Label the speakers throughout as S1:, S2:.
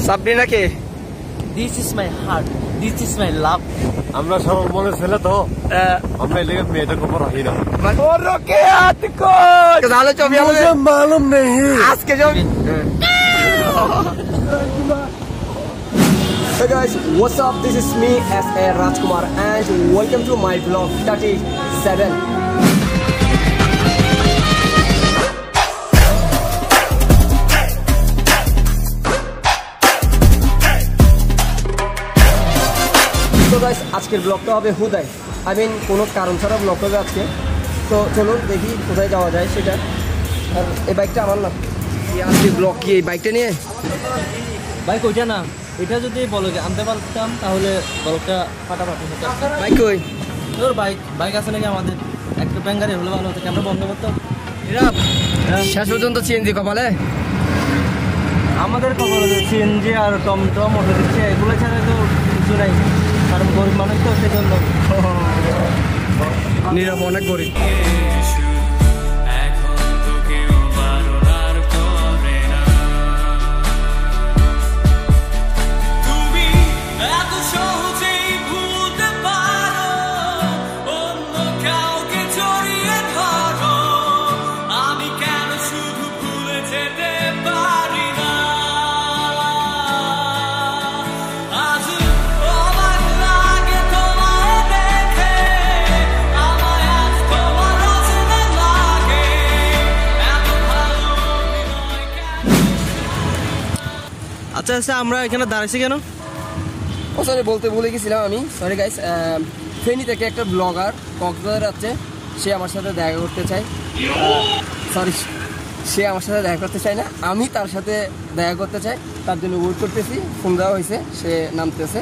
S1: Sabrina K?
S2: This is my heart. This is my love.
S3: আমরা সব মনে ছেলে তো আমরা এলাকা মেয়েদের খবর রাখি না। মালুম নেই
S1: আজকে যাবি। Hey guys, what's up? This is me S.A. Rajkumar and welcome to my vlog 37. তো গাইস আজকের ব্লগটা হবে হুদাই, কোনো কারণ ছাড়া ব্লগ হবে আজকে। তো চলুন দেখি কোথায় যাওয়া যায় সেটা। আর এই বাইকটা আমার না, আজকে ব্লগ কি এই বাইকটা নিয়ে?
S2: বাইক ওইটা না, এটা যদি ব্লগে আনতে পারতাম তাহলে ব্লগটা ফাটাফাটি হতো।
S1: বাইক কই?
S2: তোর বাইক আছে নাকি আমাদের? একটা ব্যাঙ্গারে হলে ভালো হতো, ক্যামেরা বন্ধ করতাম।
S1: এরা শেষ পর্যন্ত সিএনজি কপালে।
S2: আমাদের কপালে সিএনজি আর টমটম অটো দিচ্ছে, এগুলো ছাড়া তো কিছু নাই। কারণ গরিব মানুষ তো, সেজন্য
S1: নীরব অনেক গরিব।
S2: আচ্ছা আচ্ছা, আমরা এখানে দাঁড়াইছি কেন?
S1: ও সরি, বলতে ভুলে গেছিলাম আমি, সরি গাইস। ফেনী থেকে একটা ব্লগার কক্সবাজার আছে, সে আমার সাথে দেখা করতে চায়। সরি, সে আমার সাথে দেখা করতে চায় না, আমি তার সাথে দেখা করতে চাই। তার জন্য ওয়েট করতেছি, ফোন দেওয়া হয়েছে, সে নামতেছে।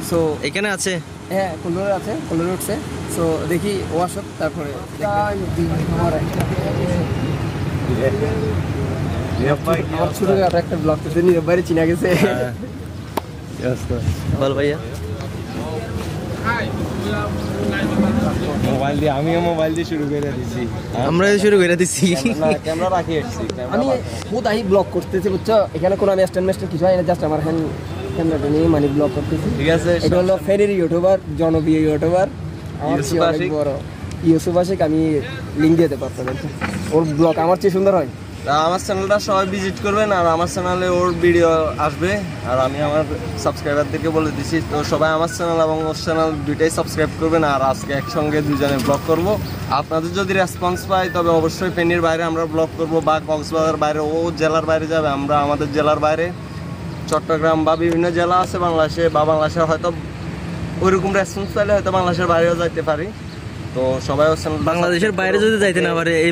S1: সো
S2: এখানে আছে,
S1: হ্যাঁ কোল্লোরে আছে, কোল্লোরে উঠছে। সো দেখি ও আসুক, তারপরে আমার ছোট একটা ব্লগ করতে নীরব বাইরে চিনা গেছে।
S2: বল ভাইয়া।
S3: মোবাইল দিয়ে আমিও মোবাইল দিয়ে শুরু করে দিছি।
S2: আমরা শুরু করে দিছি,
S3: ক্যামেরা রাখি আসছি।
S1: আমি হুদাই ব্লগ করতেছি, বুঝছো? এখানে কোনো আমি স্ট্যান্ড মেস্টার কিছু হয় না, জাস্ট আমার হ্যান্ড ক্যামেরাটা নিয়ে মানে ব্লগ করতেছি।
S3: ঠিক আছে,
S1: এটা হলো ফেনীর ইউটিউবার, জনপ্রিয় ইউটিউবার আমার চেয়ে অনেক বড় ইউসুফ আশিক। আমি লিঙ্ক দিতে পারতাম, ওর ব্লগ আমার চেয়ে সুন্দর হয়।
S3: আমার চ্যানেলটা সবাই ভিজিট করবেন, আর আমার চ্যানেলে ওর ভিডিও আসবে। আর আমি আমার সাবস্ক্রাইবারদেরকে বলে দিচ্ছি, তো সবাই আমার চ্যানেল এবং ওর চ্যানেল দুইটাই সাবস্ক্রাইব করবেন। আর আজকে একসঙ্গে দুজনে ব্লগ করব। আপনাদের যদি রেসপন্স পাই তবে অবশ্যই ফেনীর বাইরে আমরা ব্লগ করব, বা কক্সবাজার বাইরে, ও জেলার বাইরে যাবে, আমরা আমাদের জেলার বাইরে, চট্টগ্রাম বা বিভিন্ন জেলা আছে বাংলাদেশে, বা বাংলাদেশে হয়তো ওইরকম রেসপন্স পাইলে হয়তো বাংলাদেশের বাইরেও যাইতে পারি। তো সবাই
S2: বাংলাদেশের বাইরে যদি যাইতে না পারে, এই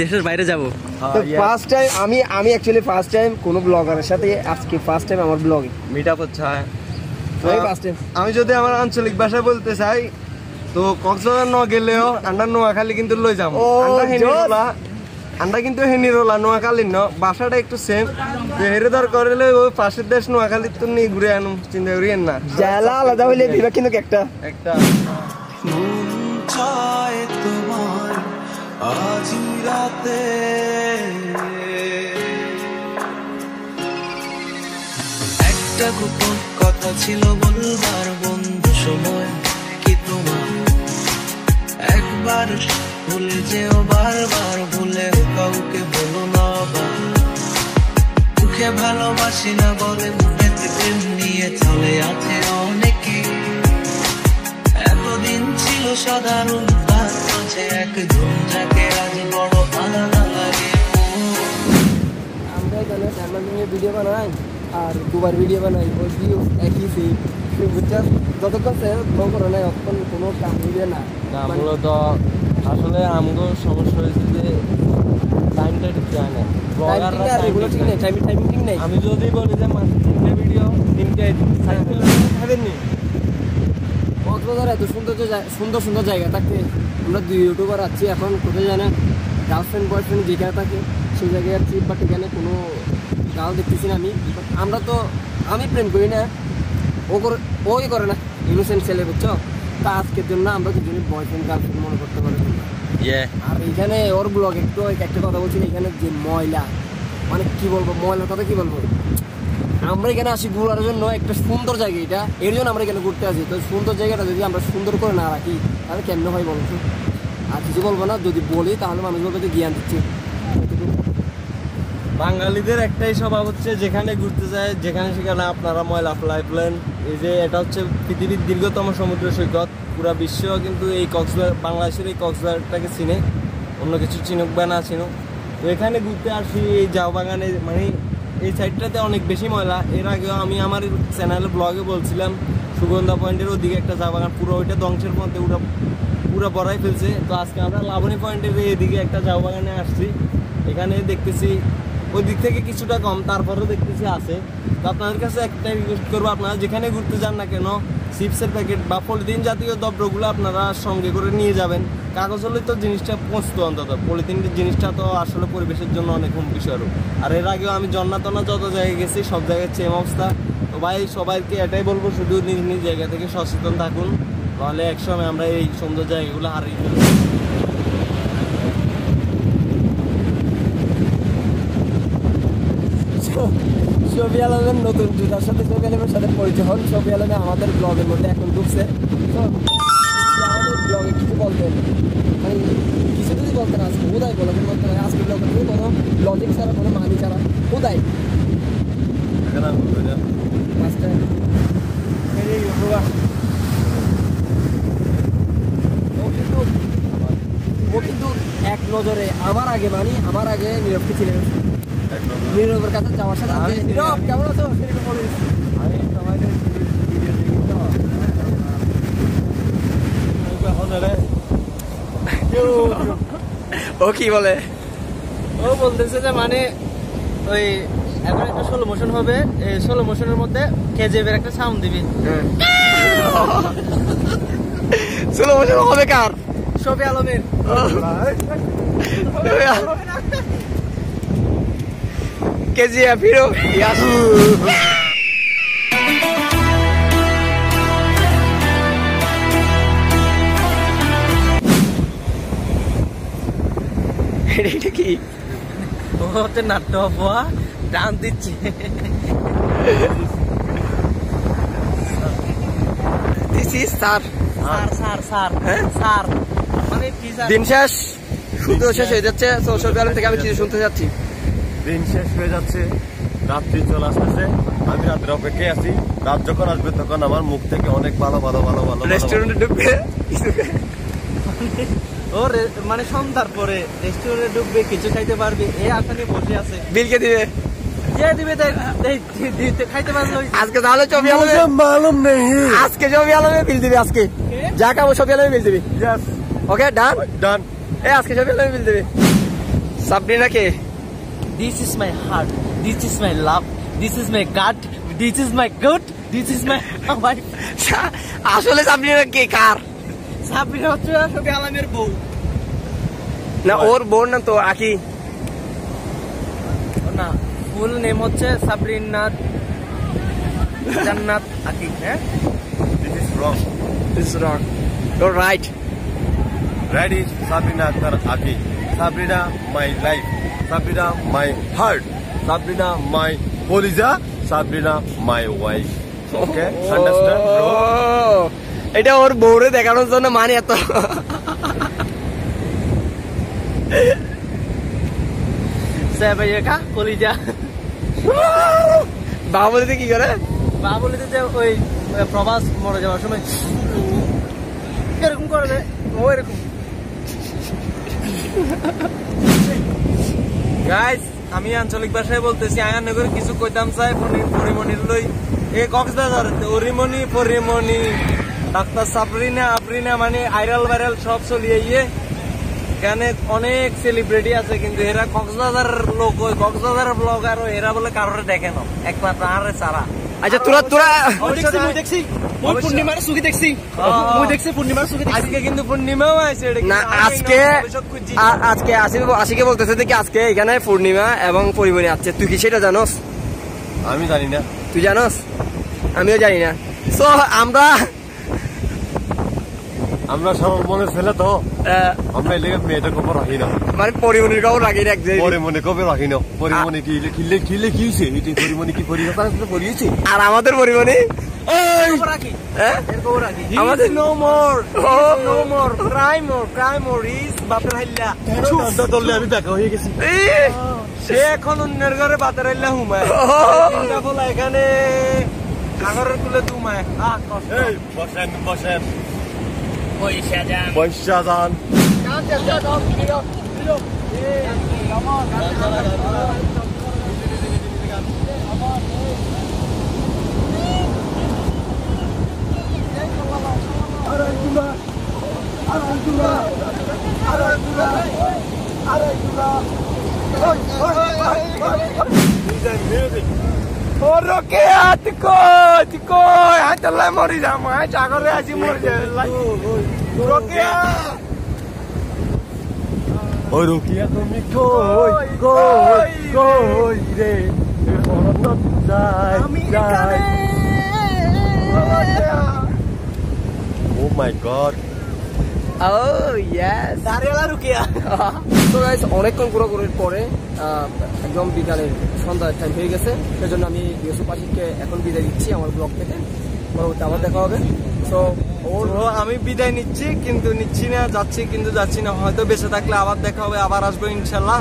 S2: দেশের বাইরে যাবো।
S1: ফার্স্ট টাইম আমি অ্যাকচুয়ালি ফার্স্ট টাইম কোনো ব্লগারের সাথে, আজকে ফার্স্ট টাইম আমার ব্লগে
S3: মিট আপ হচ্ছে।
S1: ফার্স্ট টাইম
S3: আমি যদি আমার আঞ্চলিক ভাষায় বলতে চাই, তো কক্সবাজার ন গেলেও আন্ডা নোয়াখালী কিন্তু লই যাবো। আন্ডা কিন্তু হেনিরোলা নোয়াখালীর ন ভাষাটা একটু সেম। হেরে দর করলে ওই পাশের দেশ নোয়াখালীর তো নিয়ে ঘুরে আনুম, চিন্তা করিয়েন না।
S1: জেলা আলাদা হইলে বিভাগ কিন্তু একটা
S4: তোমার আজ রাতে একটা গোপন কথা ছিল বলবার, বন্ধু সময় কি তোমার একবার ভুলে যেও, বারবার ভুলে কাউকে বলো না। মুখে ভালোবাসি না বলে মুখেতে প্রেম নিয়ে চলে আছে অনেকে। এতদিন ছিল সাধারণ, তার মাঝে একজন যাকে আজ বড় আলাদা লাগে।
S1: আমরা এখানে ফ্যামিলি ভিডিও বানাই আর দুবার ভিডিও বানাই, ওই ভিউ একই সেম, বুঝছো? যতক্ষণ সে ব্লগ করে না তখন কোনো কাম দিবে না।
S3: মূলত আসলে আমগো সমস্যা হয়েছে যে টাইমটা ঠিক যায় না,
S1: টাইমিং ঠিক নেই।
S3: আমি যদি বলি যে মাসে 3টে ভিডিও, 3টে খাবেননি।
S1: কক্সবাজার এত সুন্দর সুন্দর জায়গা থাকে, আমরা দুই ইউটিউবার আছি, এখন কোথায় জানেন গার্লফ্রেন্ড বয়ফ্রেন্ড যেখানে থাকে সেই জায়গায় আছি, বাট এখানে কোনো গাও দেখতেছি না আমি প্রেম করি না, ওই করে না, ইনোসেন্ট ছেলে, বুঝছো? তা আজকের জন্য আমরা দুজনের বয়ফ্রেন্ড গার্লফ্রেন্ড মনে করতে পারি। আর এখানে ওর ব্লগ একটু একটা কথা বলছি, এখানে যে ময়লা, মানে কি বলবো, ময়লার কথা কি বলবো, আমরা এখানে আসি ঘোরার জন্য, একটা সুন্দর জায়গা এটা, এর জন্য আমরা এখানে ঘুরতে আসি। তো সুন্দর জায়গাটা যদি আমরা সুন্দর করে না রাখি তাহলে কেমনে হয় বলতো? আর কিছু বলবো না, যদি বলি তাহলে মানুষ বলবে যে জ্ঞান দিচ্ছে।
S3: বাঙালিদের একটাই স্বভাব হচ্ছে যেখানে ঘুরতে যায় যেখানে সেখানে আপনারা ময়লা ফেলাইলেন। এই যে এটা হচ্ছে পৃথিবীর দীর্ঘতম সমুদ্র সৈকত, পুরা বিশ্ব কিন্তু এই কক্সবাজার, বাংলাদেশের এই কক্সবাজারটাকে চিনে, অন্য কিছু চিনুক বা না চিনুক। তো এখানে ঘুরতে আসি এই জাউ বাগানে, মানে এই সাইডটাতে অনেক বেশি ময়লা। এর আগেও আমি আমার চ্যানেলে ব্লগে বলছিলাম সুগন্ধা পয়েন্টের ওদিকে একটা চা বাগান, পুরো ওইটা ধ্বংসের মধ্যে পুরো বড়াই ফেলছে। তো আজকে আমরা লাবণী পয়েন্টের এদিকে একটা চা বাগানে আসছি, এখানে দেখতেছি ওই দিক থেকে কিছুটা কম, তারপরেও দেখতেছি আছে। তো আপনাদের কাছে একটাই রিকোয়েস্ট করবো, আপনারা যেখানে ঘুরতে যান না কেন চিপসের প্যাকেট বা পলিথিন জাতীয় দ্রব্যগুলো আপনারা সঙ্গে করে নিয়ে যাবেন। কাগজ হলে তো জিনিসটা পৌঁছতো, অন্তত পলিথিনের জিনিসটা তো আসলে পরিবেশের জন্য অনেক হুমকি স্বরূপ। আর এর আগেও আমি জন্নাতনা যত জায়গায় গেছি সব জায়গায় সেম অবস্থা। তো ভাই সবাইকে এটাই বলবো, শুধু নিজ নিজ জায়গা থেকে সচেতন থাকুন, তাহলে একসময় আমরা এই সুন্দর জায়গাগুলো হারিয়ে ফেলব।
S1: শফি আলমের নতুন জুতার সাথে শফি আলমের সাথে পরিচয় হন। শফি আলমে আমাদের ব্লগের মধ্যে এখন ঢুকছে। তো আমাদের ব্লগে কিছু বলতেন, মানে কিছু যদি বলতেন আজকে কোথায় ব্লগের মধ্যে, আজকে ব্লগের মধ্যে কোনো লজিক ছাড়া, কোনো মানি ছাড়া কোথায় মাস্টার ও কিন্তু এক নজরে আমার আগে নীরবকে ছিলেন। নীরবের কাছে যাওয়ার সাথে নীরব কেমন আছো সেরকম বলিস। ও কি বলে?
S2: ও বলতেছে যে মানে ওই এখন একটা স্লো মোশন হবে, এই স্লো মোশনের মধ্যে কেজিএফ এর একটা সাউন্ড দিবি।
S1: স্লো মোশন হবে কার?
S2: শফি আলমের।
S1: KGF hero Ieyasu. এটা কি?
S2: ও হচ্ছে নাট্য হওয়া ডান দিচ্ছে।
S1: দিস ইজ স্যার
S2: মানে কি স্যার?
S1: দিন শেষ, শুধু শেষ হয়ে যাচ্ছে। তো শফি আলম থেকে আমি কিছু শুনতে যাচ্ছি।
S3: দিন শেষ হয়ে যাচ্ছে, রাত্রি চলে আসতেছে, আমি রাত্রে অপেক্ষায় আছি। রাত যখন আসবে তখন আমার মুখ থেকে অনেক ভালো ভালো ভালো ভালো
S1: রেস্টুরেন্টে ঢুকবে,
S2: ও মানে সন্ধ্যার পরে রেস্টুরেন্টে ঢুকবে, কিছু খাইতে পারবে, এই আশা নিয়ে বসে আছে।
S1: বিল কে দিবে?
S2: কে দিবে? দিতে খাইতে পারলো
S1: আজকে তাহলে শফি আলমে মালুম নেই, আজকে শফি আলমে বিল দিবে। আজকে যা খাবো শফি আলমে বিল দিবে। ওকে ডান
S3: ডান।
S1: আজকে শফি আলমে বিল দিবে। সাবরিনা কে?
S2: This is my heart, this is my love, this is my gut, this is my good, this is my wife.
S1: আসলে সাবরিনা কে কার?
S2: সাবরিনা হচ্ছে শফি আলমের বউ।
S1: না ওর বোন না তো আকি?
S2: না, ফুল নেম হচ্ছে সাবরিনা জান্নাত আকি। হ্যাঁ,
S3: This is wrong.
S1: This is wrong. You're right.
S3: Right is Sabrina Akhtar Aki. Sabrina, my life. Sabrina, my heart. Sabrina, my Poliza. Sabrina, my wife. Okay? Understand, bro?
S1: এটা ওর বউরে দেখানোর জন্য মানে এত।
S2: সেবাইকা কলিজা।
S1: বাবুলিতে কি করে?
S2: বাবুলিতে যে ওই প্রবাস মরে যাওয়ার সময় এরকম করবে, ও এরকম।
S3: গাইস, আমি আঞ্চলিক ভাষায় বলতেছি, আয়ানগর কিছু কইতাম চাই পরিমণির লই এ কক্সবাজার ওরিমণি পরিমণি ডাক্তার সাবরিনা আফরিনা মানে ভাইরাল সব চলিয়ে গিয়ে এখানে অনেক সেলিব্রিটি আছে, কিন্তু এরা কক্সবাজার লোক, ওই কক্সবাজার ব্লগার, এরা বলে কারোর দেখে না, একমাত্র আরে সারা।
S1: আচ্ছা তোরা
S2: দেখছি পূর্ণিমার সুখী দেখছি, পূর্ণিমার সুখী
S3: আজকে কিন্তু পূর্ণিমাও আছে
S1: না, আজকে আশিকে বলতেছে দেখি আজকে এখানে পূর্ণিমা এবং পরিমণি আছে। তুই কি সেটা জানোস?
S3: আমি জানি না।
S1: তুই জানোস? আমিও জানি না। সো আমরা
S3: আমরা সব মনের ছেলে তো আমরা এলাকা মেয়েদের খবর রাখি না
S1: মানে পরিমনির খবর রাখি না
S3: পরিমনি কবে রাখি না পরিমনি কি খিললে খিললে কি হয়েছে এটি পরিমনি কি পরিয়েছে
S1: আর আমাদের পরিমনি আমাদের নো মোর ক্রাইম ইজ বাপের হাইল্লা
S3: ধরলে আমি দেখা হয়ে গেছি সে এখন অন্যের ঘরে বাতের হাইল্লা হুমায় বলা এখানে সাগরের কুলে তুমায় বসেন বসেন পয়সা যান মরি যাম সাগরে আছি মরি যাই ও রোকিয়া তুমি কই কই কই রে ও মাই গড
S1: অনেকক্ষণ ঘোরাঘুরির পরে একদম বিকালের সন্ধ্যার টাইম হয়ে গেছে সেজন্য আমি ইউসুফ আশিককে এখন বিদায় দিচ্ছি আমার ব্লগ থেকে পরবর্তী আবার দেখা হবে। তো
S3: আমি বিদায় নিচ্ছি কিন্তু নিচ্ছি না যাচ্ছি কিন্তু যাচ্ছি না হয়তো বেঁচে থাকলে আবার দেখা হবে আবার আসবো ইনশাল্লাহ।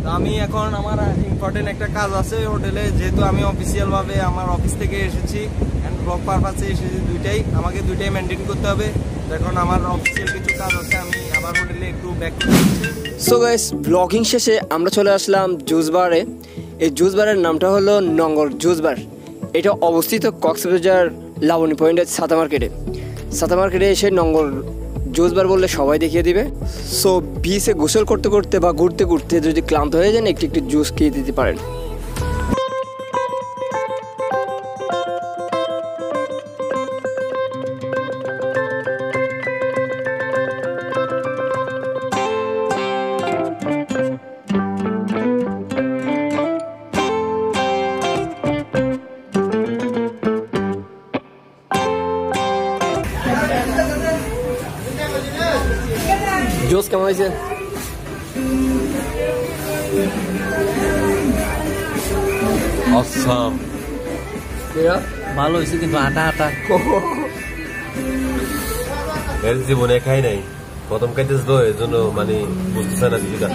S3: তো আমি এখন আমার ইম্পর্টেন্ট একটা কাজ আছে হোটেলে যেহেতু আমি অফিসিয়াল ভাবে আমার অফিস থেকে এসেছি অ্যান্ড ব্লগ পারপাসে এসেছি আমাকে দুইটাই মেনটেন করতে হবে। এখন আমার অফিসিয়াল কিছু কাজ আছে আমি আমার হোটেলে একটু ব্যাক করছি।
S1: সো গাইস ব্লগিং শেষে আমরা চলে আসলাম জুস বারে। এই জুস বারের নামটা হলো নঙ্গর জুস বার। এটা অবস্থিত কক্সবাজার লাবণী পয়েন্টের ছাতা মার্কেটে এসে নঙ্গর জুস বার বললে সবাই দেখিয়ে দিবে। সো বিচে গোসল করতে করতে বা ঘুরতে ঘুরতে যদি ক্লান্ত হয়ে যান একটু জুস খেয়ে দিতে পারেন। জুস কেমন হয়েছে?
S3: অসাম
S2: ভালো হয়েছে কিন্তু আটা আটা
S3: এর জীবনে খাই নাই প্রথম খাইতেছ তো এর জন্য মানে বুঝতেছে না দিদিটা।